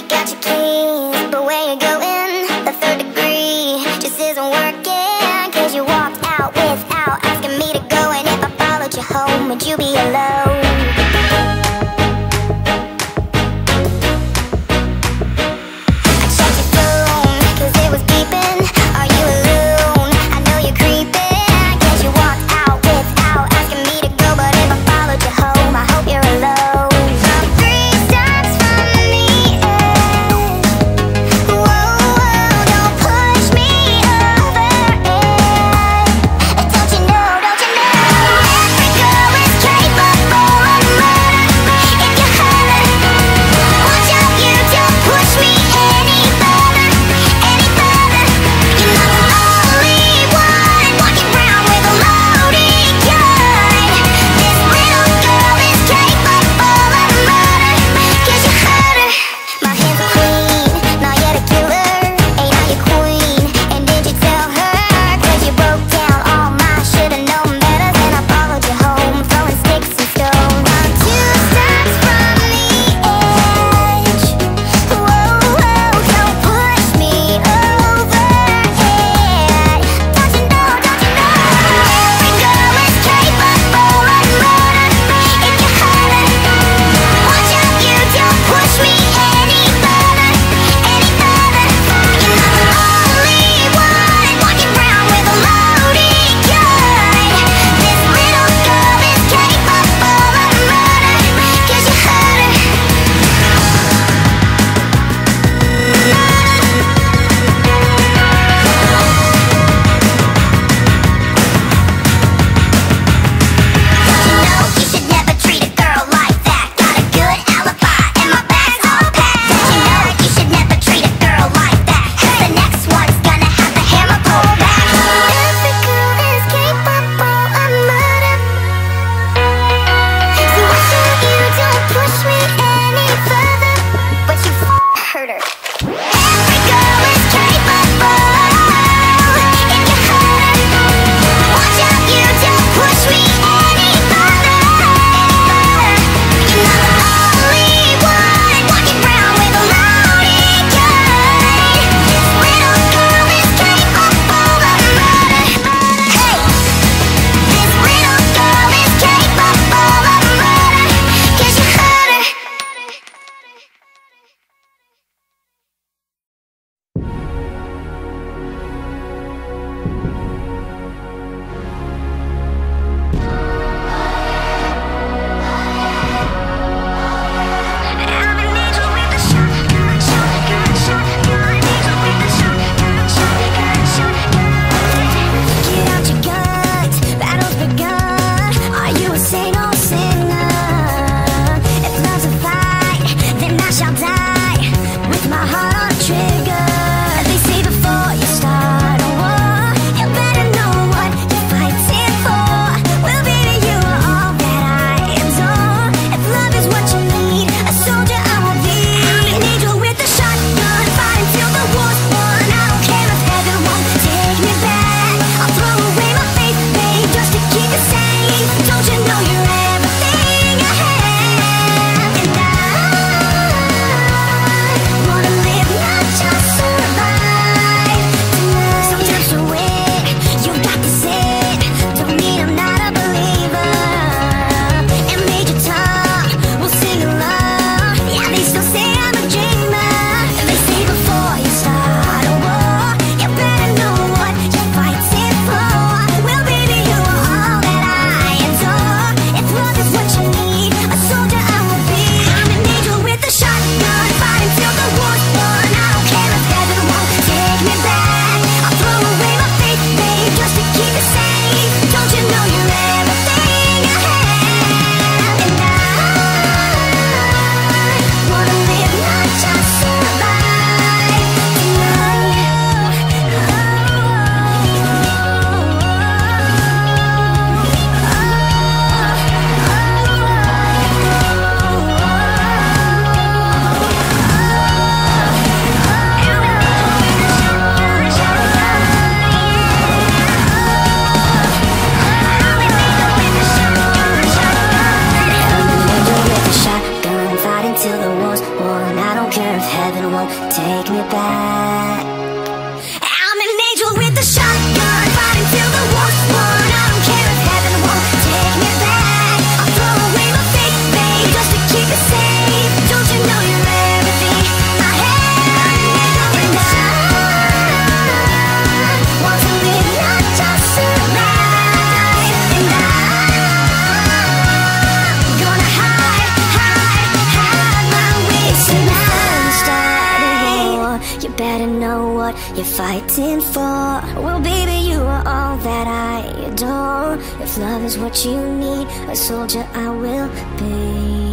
You got your keys, but where you going? The third degree just isn't working. Cause you walked out without asking me to go. And if I followed you home, would you be alone? I checked your phone, cause it was beeping. Are you alone? I know you're creeping. Cause you walked out without asking me to go. But if I followed you home, I hope you're alone. I'm 3 steps from the edge. Whoa, whoa, don't push me over it. Don't you know, don't you know? Every girl is capable of murder. what you're fighting for. Well, baby, you are all that I adore. If love is what you need, a soldier I will be.